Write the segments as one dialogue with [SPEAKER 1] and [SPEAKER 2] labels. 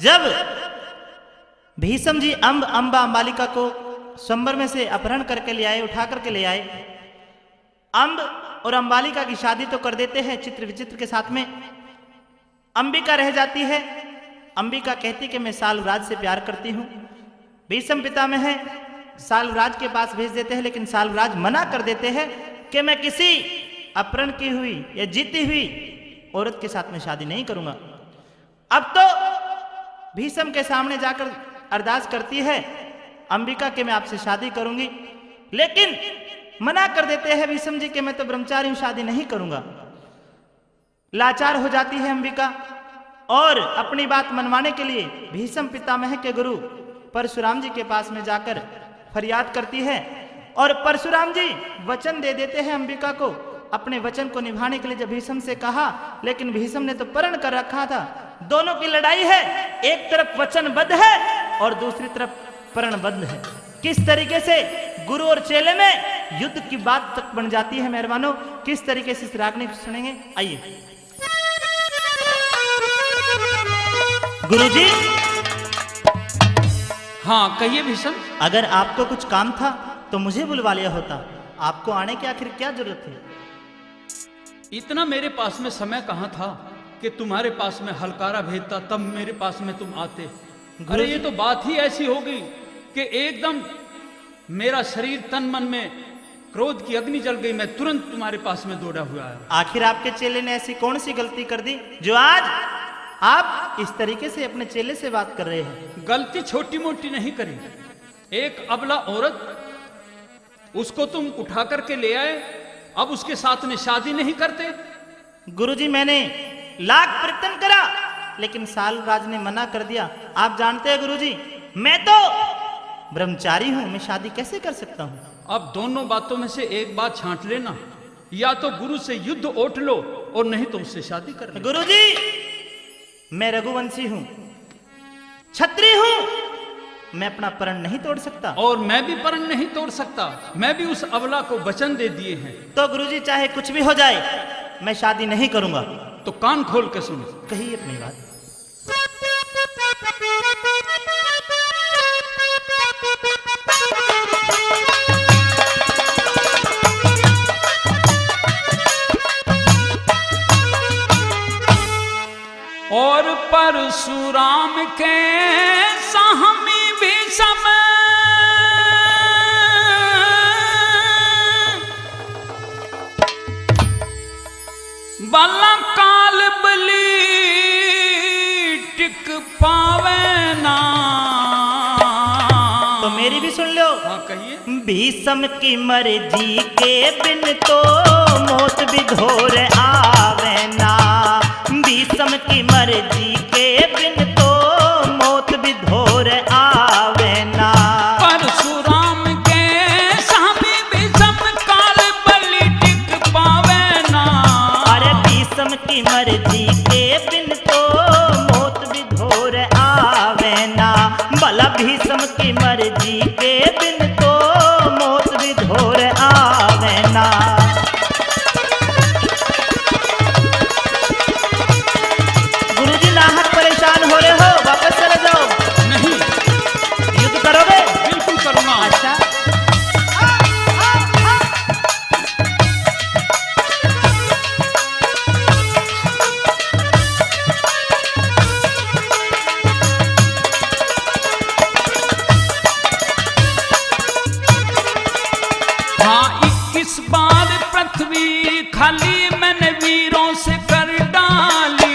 [SPEAKER 1] जब भीष्म जी अंबा अंबालिका को स्वयंवर में से अपहरण करके ले आए, उठा करके ले आए, अंब और अंबालिका की शादी तो कर देते हैं चित्र विचित्र के साथ में। अंबिका रह जाती है। अंबिका कहती कि मैं सालुराज से प्यार करती हूँ। भीष्म पितामह है, सालुराज के पास भेज देते हैं, लेकिन सालुराज मना कर देते हैं कि मैं किसी अपहरण की हुई या जीती हुई औरत के साथ में शादी नहीं करूंगा। अब तो भीष्म के सामने जाकर अरदास करती है अंबिका कि मैं आपसे शादी करूंगी, लेकिन मना कर देते हैं भीष्म जी कि मैं तो ब्रह्मचारी हूं, शादी नहीं करूंगा। लाचार हो जाती है अंबिका और अपनी बात मनवाने के लिए भीष्म पितामह के गुरु परशुराम जी के पास में जाकर फरियाद करती है और परशुराम जी वचन दे देते हैं अंबिका को। अपने वचन को निभाने के लिए जब भीष्म से कहा, लेकिन भीष्म ने तो प्रण कर रखा था। दोनों की लड़ाई है, एक तरफ वचनबद्ध है और दूसरी तरफ प्रणबद्ध है। किस तरीके से गुरु और चेले में युद्ध की बात तक बन जाती है मेहरबानों, किस तरीके से इस रागनी को सुनेंगे, आइए। गुरुजी।
[SPEAKER 2] हाँ कहिए भीष्म।
[SPEAKER 1] अगर आपको कुछ काम था तो मुझे बुलवा लिया होता, आपको आने की आखिर क्या जरूरत थी?
[SPEAKER 2] इतना मेरे पास में समय कहाँ था कि तुम्हारे पास में हलकारा भेजता, तब मेरे पास में तुम आते। अरे ये तो बात ही ऐसी हो गई कि एकदम मेरा शरीर तन मन में क्रोध की अग्नि जल गई, मैं तुरंत तुम्हारे पास में दौड़ा हुआ आया।
[SPEAKER 1] आखिर आपके चेले ने ऐसी कौन सी गलती कर दी जो आज आप इस तरीके से अपने चेले से बात कर रहे हैं?
[SPEAKER 2] गलती छोटी मोटी नहीं करी। एक अबला औरत, उसको तुम उठा करके ले आए, अब उसके साथ में शादी नहीं करते?
[SPEAKER 1] गुरुजी मैंने लाख प्रयत्न करा, लेकिन सालुराज ने मना कर दिया। आप जानते हैं गुरुजी, मैं तो ब्रह्मचारी हूं, मैं शादी कैसे कर सकता हूं?
[SPEAKER 2] अब दोनों बातों में से एक बात छांट लेना, या तो गुरु से युद्ध ओट लो और नहीं तो उससे शादी कर लो।
[SPEAKER 1] गुरुजी मैं रघुवंशी हूं, क्षत्रिय हूं, मैं अपना प्रण नहीं तोड़ सकता।
[SPEAKER 2] और मैं भी प्रण नहीं तोड़ सकता, मैं भी उस अबला को वचन दे दिए हैं।
[SPEAKER 1] तो गुरुजी चाहे कुछ भी हो जाए, मैं शादी नहीं करूंगा।
[SPEAKER 2] तो कान खोल के सुनो।
[SPEAKER 1] कहिए अपनी बात।
[SPEAKER 2] और परशुराम के साहमी भीष्म बाला काल बली टिक पावे ना।
[SPEAKER 1] तो मेरी भी सुन लो।
[SPEAKER 2] हाँ कहिए।
[SPEAKER 1] भीष्म की मर्जी के बिन तो मौत भी घोर आवे ना। भीष्म की मर्जी के बिन तो मौत भी घोर आवे ना।
[SPEAKER 2] परशुराम के सामी भीष्म काल बलि टिक पावे ना।
[SPEAKER 1] अरे भीष्म की मर्जी के बिन तो मौत भी घोर आवे ना। भला भीष्म की मर्जी के बिन तो मौत भी घोर आवे ना। परेशान हो रहे हो, वापस चले जाओ।
[SPEAKER 2] नहीं,
[SPEAKER 1] युद्ध करोगे?
[SPEAKER 2] बिल्कुल करूंगा।
[SPEAKER 1] अच्छा
[SPEAKER 2] हाँ 21 बार पृथ्वी खाली मैंने वीरों से कर डाली।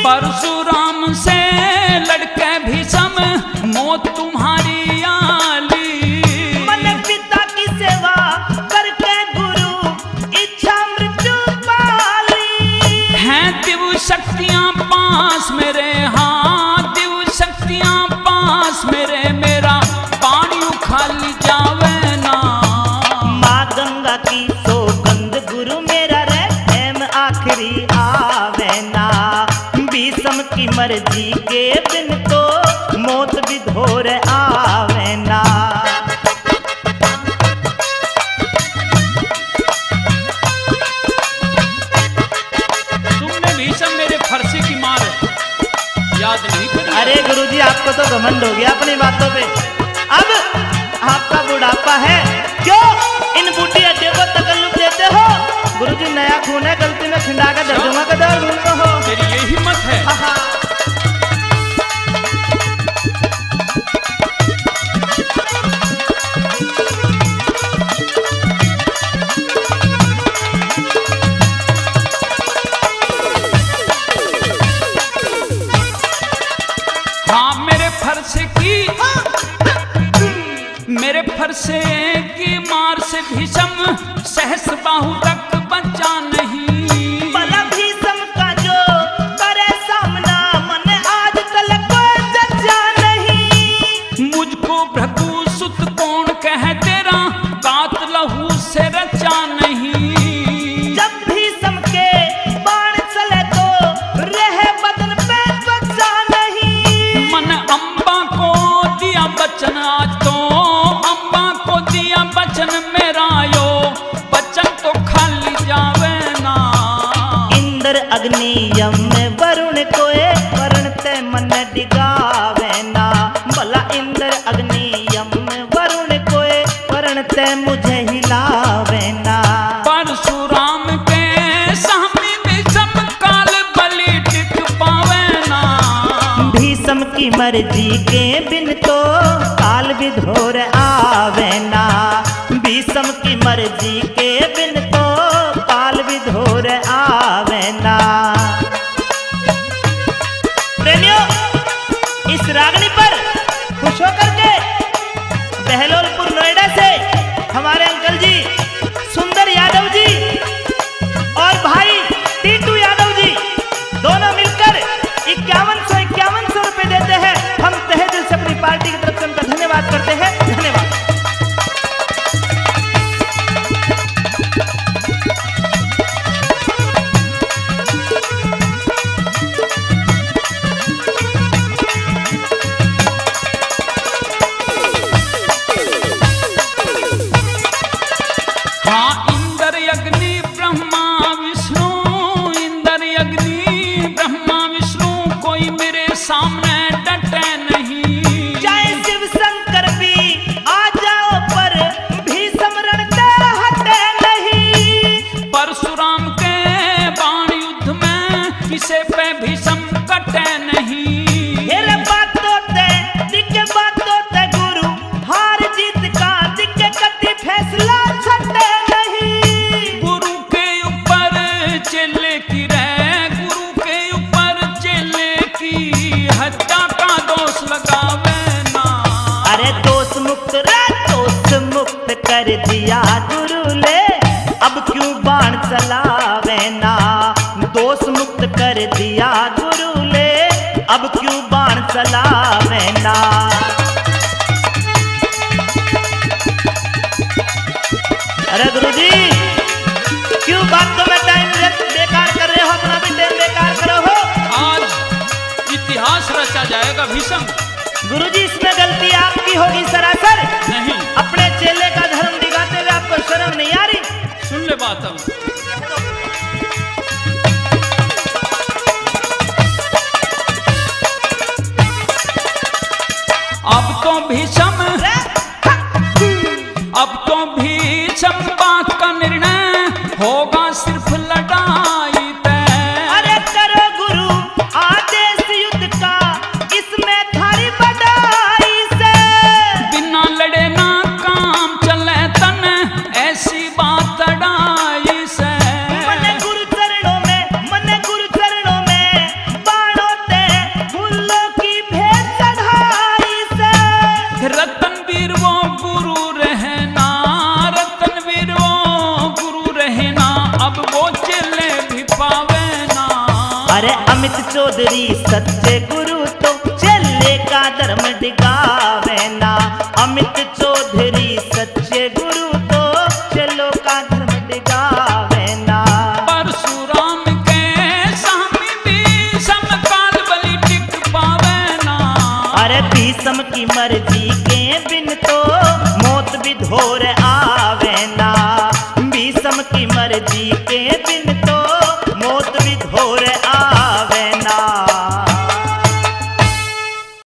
[SPEAKER 2] परशुराम से लड़के भीष्म मौत तुम्हारी आली।
[SPEAKER 1] मन पिता की सेवा करके गुरु इच्छा मृत्यु पाली।
[SPEAKER 2] हैं दिव्य शक्तियां पास मेरे, हाँ दिव्य शक्तियां पास मेरे, मेरा पानी खाली जावे ना।
[SPEAKER 1] माँ गंगा की सौगंध गुरु मेरा रहम आखिरी आवे ना। भीष्म की मर्जी के बिन तो मौत भी घोर आवे ना। आपको तो घमंड हो गया अपनी बातों पे। अब आपका बुढ़ापा है, क्यों इन बूढ़ी हड्डियों को तकल्लुफ देते हो? गुरुजी नया खून है, गलती में खिंडा कर दे दूंगा कदर भूलते हो।
[SPEAKER 2] तेरी ये हिम्मत है? मेरे फरसे की मार से भीषम सहस बाहु तक बचा नहीं।
[SPEAKER 1] भला भीषम का जो करे सामना मन आज तलक कोई जचा नहीं।
[SPEAKER 2] मुझको भृगु सुत कौन कह तेरा गात लहू से रचा नहीं।
[SPEAKER 1] जब भीषम के बाण चले तो रहे बदन पे त्वचा नहीं।
[SPEAKER 2] मन अम्बा को दिया बचन आज तो बचन मेरा यो बचन तो खाली जावे ना।
[SPEAKER 1] इंद्र अग्नि यम वरुण कोए वरुण ते मन डिगावे ना। भला इंद्र अग्नि यम वरुण कोए वरुण ते मुझे हिलावे ना।
[SPEAKER 2] परशुराम के सामने भीषम काल बलि टिक पावे ना।
[SPEAKER 1] भीषम की मर्जी के बिन तो काल विधोर आवे ना। भीषम की मर्जी के बिन तो काल विधोर आवे ना। प्रेमियों, इस रागनी पर खुश होकर के बहलोलपुर नोएडा से हमारे अंकल जी सुंदर यादव जी और भाई टीटू यादव जी दोनों मिलकर 5151 रुपए देते हैं। हम तहे दिल से अपनी पार्टी की तरफ से उनका धन्यवाद करते हैं। धन्यवाद।
[SPEAKER 2] सामने डटे नहीं।
[SPEAKER 1] चाहे शिव शंकर भी आ जाओ पर भीषम रणते हटे नहीं।
[SPEAKER 2] परशुराम के बाण युद्ध में किसे पे भीषम कटे नहीं।
[SPEAKER 1] हेरे बातों ते दिखे बातों ते गुरु हार जीत का दिखे कति फैसला छटे नहीं।
[SPEAKER 2] गुरु के ऊपर चले की रहे, गुरु के ऊपर चले की हत्या का दोष लगावे ना।
[SPEAKER 1] अरे दोष मुक्त रे दोष मुक्त कर दिया गुरु ले, अब क्यों बाण चलावे ना। दोष मुक्त कर दिया गुरु ले, अब क्यों बाण चलावे ना। अरे गुरुजी क्यों बातों में टाइम बेकार कर रहे हो? अपना भी टाइम बेकार करो हो।
[SPEAKER 2] आज इतिहास रचा जाएगा भीषम।
[SPEAKER 1] गुरुजी इसमें गलती आपकी होगी सरासर।
[SPEAKER 2] नहीं,
[SPEAKER 1] अपने चेले का धर्म दिखाते हुए आपको शर्म नहीं आ रही?
[SPEAKER 2] सुन ले बात। अब तो भीषम बात का निर्णय होगा सिर्फ लड़ाई तय।
[SPEAKER 1] अरे करो गुरु आदेश युद्ध का, इसमें थारी बड़ाई से।
[SPEAKER 2] बिना लड़े ना काम चले तन, ऐसी बात लड़ाई से।
[SPEAKER 1] मन गुरु चरणों में बाणों ते फूलों की भेंट चढ़ाई से।
[SPEAKER 2] रतनवीर वो गुरु रहना, रतनवीर वो गुरु रहना, अब वो चले भी पावे ना।
[SPEAKER 1] अरे अमित चौधरी सच्चे गुरु तो चेले का धर्म दिखावे ना। अमित चौधरी सच्चे गुरु तो चेलों का धर्म दिखावे ना।
[SPEAKER 2] परशुराम के सामने भीषम काल बलि टिक पावे ना।
[SPEAKER 1] अरे भीषम की मर्जी के बिन तो मौत विधोर आवे ना। भीषम की मर्जी के बिन तो मौत विधोर आवे